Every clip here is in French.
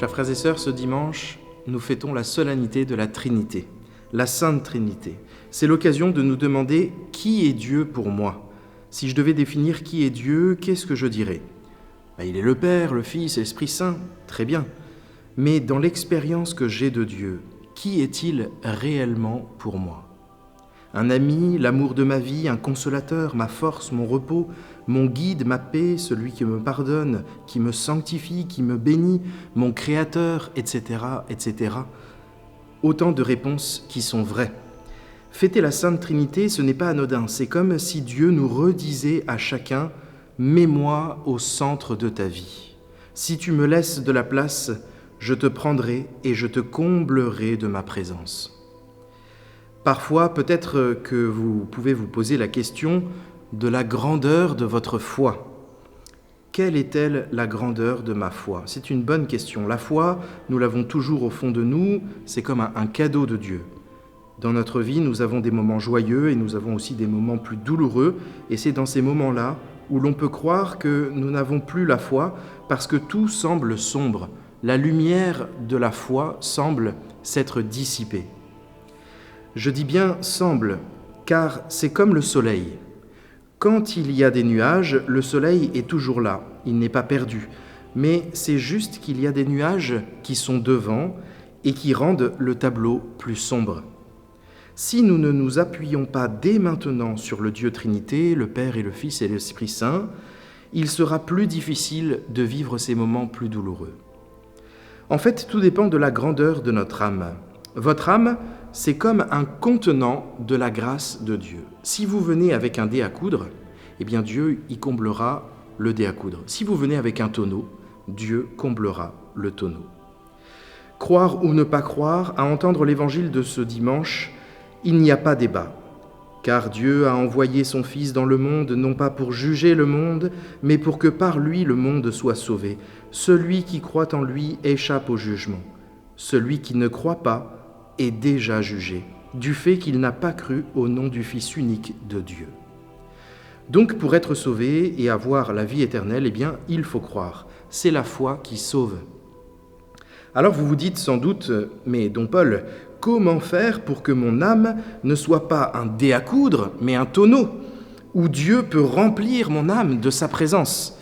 Chers frères et sœurs, ce dimanche, nous fêtons la solennité de la Trinité, la Sainte Trinité. C'est l'occasion de nous demander qui est Dieu pour moi. Si je devais définir qui est Dieu, qu'est-ce que je dirais ? Il est le Père, le Fils et l'Esprit Saint, très bien. Mais dans l'expérience que j'ai de Dieu, qui est-il réellement pour moi ? Un ami, l'amour de ma vie, un consolateur, ma force, mon repos, mon guide, ma paix, celui qui me pardonne, qui me sanctifie, qui me bénit, mon créateur, etc., etc. Autant de réponses qui sont vraies. Fêter la Sainte Trinité, ce n'est pas anodin. C'est comme si Dieu nous redisait à chacun « Mets-moi au centre de ta vie. Si tu me laisses de la place, je te prendrai et je te comblerai de ma présence. » Parfois, peut-être que vous pouvez vous poser la question de la grandeur de votre foi. Quelle est-elle la grandeur de ma foi ? C'est une bonne question. La foi, nous l'avons toujours au fond de nous, c'est comme un cadeau de Dieu. Dans notre vie, nous avons des moments joyeux et nous avons aussi des moments plus douloureux. Et c'est dans ces moments-là où l'on peut croire que nous n'avons plus la foi parce que tout semble sombre. La lumière de la foi semble s'être dissipée. Je dis bien « semble », car c'est comme le soleil. Quand il y a des nuages, le soleil est toujours là, il n'est pas perdu. Mais c'est juste qu'il y a des nuages qui sont devant et qui rendent le tableau plus sombre. Si nous ne nous appuyons pas dès maintenant sur le Dieu Trinité, le Père et le Fils et l'Esprit Saint, il sera plus difficile de vivre ces moments plus douloureux. En fait, tout dépend de la grandeur de notre âme. Votre âme, c'est comme un contenant de la grâce de Dieu. Si vous venez avec un dé à coudre, eh bien Dieu y comblera le dé à coudre. Si vous venez avec un tonneau, Dieu comblera le tonneau. Croire ou ne pas croire, à entendre l'évangile de ce dimanche, il n'y a pas débat. Car Dieu a envoyé son Fils dans le monde, non pas pour juger le monde, mais pour que par lui le monde soit sauvé. Celui qui croit en lui échappe au jugement. Celui qui ne croit pas est déjà jugé, du fait qu'il n'a pas cru au nom du Fils unique de Dieu. Donc, pour être sauvé et avoir la vie éternelle, eh bien, il faut croire. C'est la foi qui sauve. Alors vous vous dites sans doute, mais Don Paul, comment faire pour que mon âme ne soit pas un dé à coudre, mais un tonneau, où Dieu peut remplir mon âme de sa présence ?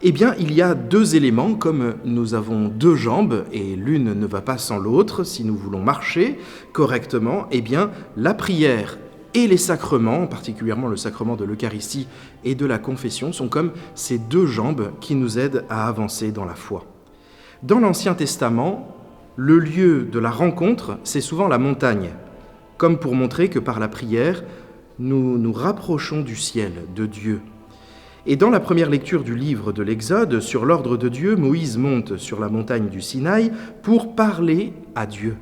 Eh bien, il y a deux éléments, comme nous avons deux jambes, et l'une ne va pas sans l'autre, si nous voulons marcher correctement, eh bien, la prière et les sacrements, particulièrement le sacrement de l'Eucharistie et de la confession, sont comme ces deux jambes qui nous aident à avancer dans la foi. Dans l'Ancien Testament, le lieu de la rencontre, c'est souvent la montagne, comme pour montrer que par la prière, nous nous rapprochons du ciel, de Dieu. Et dans la première lecture du livre de l'Exode, sur l'ordre de Dieu, Moïse monte sur la montagne du Sinaï pour parler à Dieu.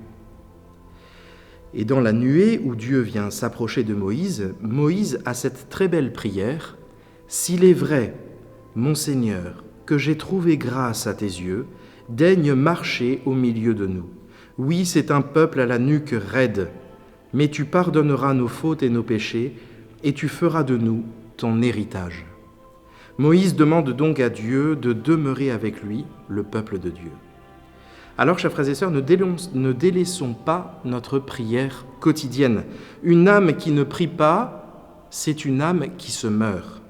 Et dans la nuée où Dieu vient s'approcher de Moïse, Moïse a cette très belle prière « S'il est vrai, mon Seigneur, que j'ai trouvé grâce à tes yeux, daigne marcher au milieu de nous. Oui, c'est un peuple à la nuque raide, mais tu pardonneras nos fautes et nos péchés, et tu feras de nous ton héritage. » Moïse demande donc à Dieu de demeurer avec lui, le peuple de Dieu. Alors, chers frères et sœurs, ne délaissons pas notre prière quotidienne. Une âme qui ne prie pas, c'est une âme qui se meurt.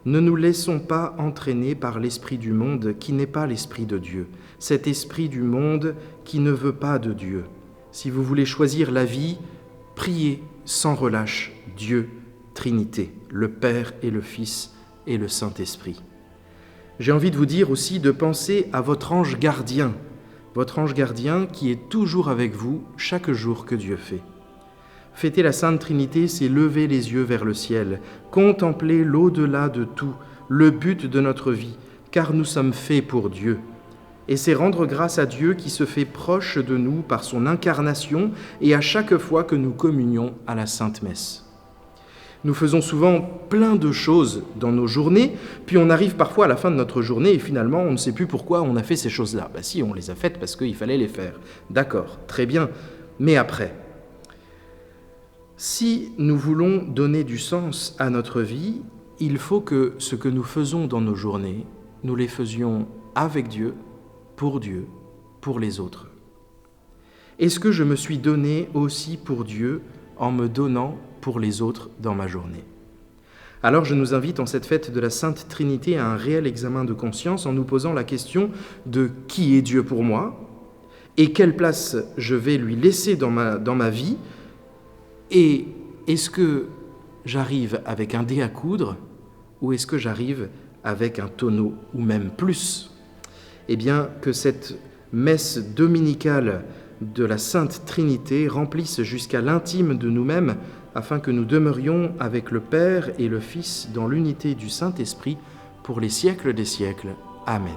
Ne nous laissons pas entraîner par l'esprit du monde qui n'est pas l'esprit de Dieu, cet esprit du monde qui ne veut pas de Dieu. Si vous voulez choisir la vie, priez sans relâche Dieu, Trinité, le Père et le Fils et le Saint-Esprit. J'ai envie de vous dire aussi de penser à votre ange gardien qui est toujours avec vous chaque jour que Dieu fait. Fêter la Sainte Trinité, c'est lever les yeux vers le ciel, contempler l'au-delà de tout, le but de notre vie, car nous sommes faits pour Dieu. Et c'est rendre grâce à Dieu qui se fait proche de nous par son incarnation et à chaque fois que nous communions à la Sainte Messe. Nous faisons souvent plein de choses dans nos journées, puis on arrive parfois à la fin de notre journée et finalement on ne sait plus pourquoi on a fait ces choses-là. Si, on les a faites parce qu'il fallait les faire. D'accord, très bien, mais après ? Si nous voulons donner du sens à notre vie, il faut que ce que nous faisons dans nos journées, nous les faisions avec Dieu pour Dieu, pour les autres? Est-ce que je me suis donné aussi pour Dieu en me donnant pour les autres dans ma journée? Alors je nous invite en cette fête de la Sainte Trinité à un réel examen de conscience en nous posant la question de qui est Dieu pour moi et quelle place je vais lui laisser dans ma vie, et est-ce que j'arrive avec un dé à coudre ou est-ce que j'arrive avec un tonneau ou même plus? Eh bien, que cette messe dominicale de la Sainte Trinité remplisse jusqu'à l'intime de nous-mêmes afin que nous demeurions avec le Père et le Fils dans l'unité du Saint-Esprit pour les siècles des siècles. Amen.